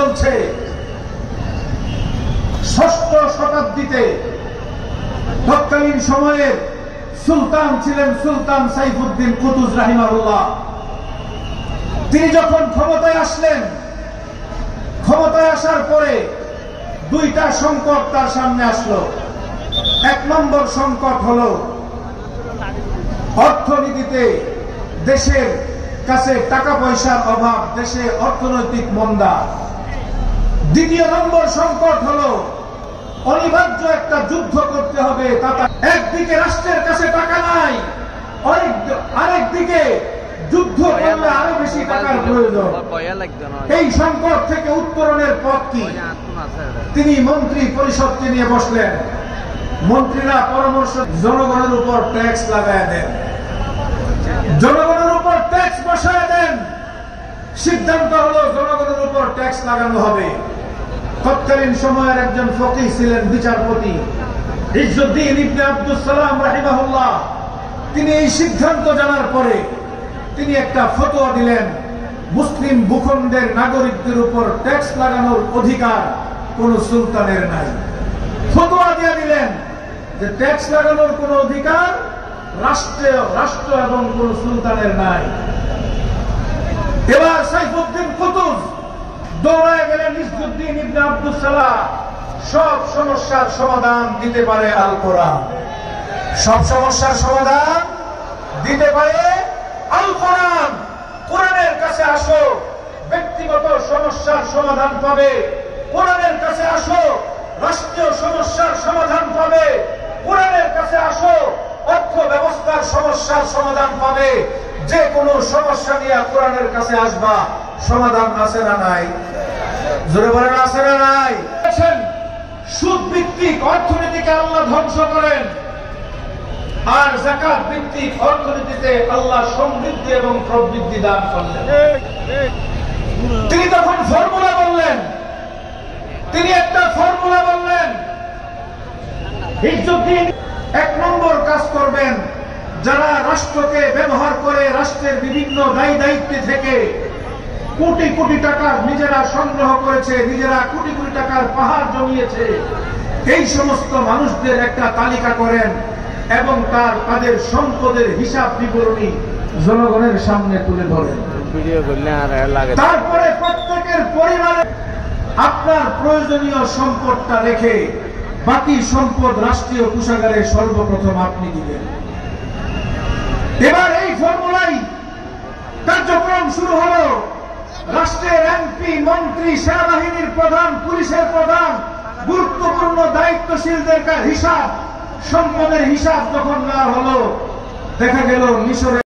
চলছে। ষষ্ঠ শতাব্দীতে তৎকালীন সময়ের সুলতান ছিলেন সুলতান সাইফুদ্দিন কুতুজ রাহিমাহুল্লাহ। তিনি যখন ক্ষমতায় আসলেন, ক্ষমতায় আসার পরে দুইটা সংকট তার সামনে আসলো। এক নম্বর সংকট হলো অর্থনীতিতে দেশের কাছে টাকা পয়সার অভাব, দেশে অর্থনৈতিক মন্দা। দ্বিতীয় নম্বর সংকট হলো অনিবার্য একটা যুদ্ধ করতে হবে। একদিকে রাষ্ট্রের কাছে টাকা নাই, আরেকদিকে যুদ্ধ করলে আরো বেশি টাকার প্রয়োজন। এই সংকট থেকে উত্তরণের পথ কি? তিনি মন্ত্রী পরিষদকে নিয়ে বসলেন। মন্ত্রীরা পরামর্শ, জনগণের উপর ট্যাক্স লাগায় দেন, জনগণের উপর ট্যাক্স বসায় দেন। সিদ্ধান্ত হলো জনগণের উপর ট্যাক্স লাগানো হবে। তৎকালীন সময়ের একজন ফকিহ ছিলেন বিচারপতি ইজ্জুদ্দিন ইবনে আব্দুস সালাম রাহিমাহুল্লাহ। তিনি এই সিদ্ধান্ত জানার পরে তিনি একটা ফতোয়া দিলেন, মুসলিম ভূখণ্ডের নাগরিকদের উপর ট্যাক্স লাগানোর অধিকার কোন সুলতানের নাই। ফতোয়া দিয়ে দিলেন যে ট্যাক্স লাগানোর কোন অধিকার রাষ্ট্র এবং কোন সুলতানের নাই। এবার সাইফুদ্দিন কুতুজ দৌড়ায় গেলেন ইজ্জুদ্দিন ইবনে আব্দুস সালাম। সব সমস্যার সমাধান দিতে পারে আল কোরআন, সব সমস্যার সমাধান দিতে পারে আল কোরআন। কোরআনের কাছে আসো, ব্যক্তিগত সমস্যার সমাধান পাবে। কোরআনের কাছে আসো, রাষ্ট্রীয় সমস্যার সমাধান পাবে। কোরআনের কাছে আসো, অর্থ ব্যবস্থার সমস্যার সমাধান পাবে। যে কোনো সমস্যা নিয়ে কোরআনের কাছে আসবা, সমাধান আছে না নাই? জোরে বলেন আছে না নাই? সুদ ভিত্তিক অর্থনীতিকে আল্লাহ ধ্বংস করেন, আর যাকাত ভিত্তিক অর্থনীতিতে আল্লাহ সমৃদ্ধি এবং প্রবৃদ্ধি দান করলেন। তিনি তখন ফর্মুলা বললেন, তিনি একটা ফর্মুলা বললেন, ইজ্জুদ্দিন এক নম্বর কাজ করবেন, যারা রাষ্ট্রকে ব্যবহার করে রাষ্ট্রের বিভিন্ন দায়ী দায়িত্বে থেকে কোটি কোটি টাকা নিজেরা সংগ্রহ করেছে, নিজেরা কোটি কোটি টাকার পাহাড় জমিয়েছে, এই সমস্ত মানুষদের একটা তালিকা করেন এবং তাদের সম্পদের হিসাব বিবরণী জনগণের সামনে তুলে ধরেন। তারপরে প্রত্যেকের পরিবারে আপনার প্রয়োজনীয় সম্পদটা রেখে বাকি সম্পদ রাষ্ট্রীয় কোষাগারে সর্বপ্রথম আপনি দিবেন। এবার এই ফর্মুলাই কার্যক্রম শুরু হলো। রাষ্ট্রের এমপি, মন্ত্রী, সেনাবাহিনীর প্রধান, পুলিশের প্রধান, গুরুত্বপূর্ণ দায়িত্বশীলদের হিসাব, সম্পদের হিসাব যখন নেওয়া হলো, দেখা গেল মিশরে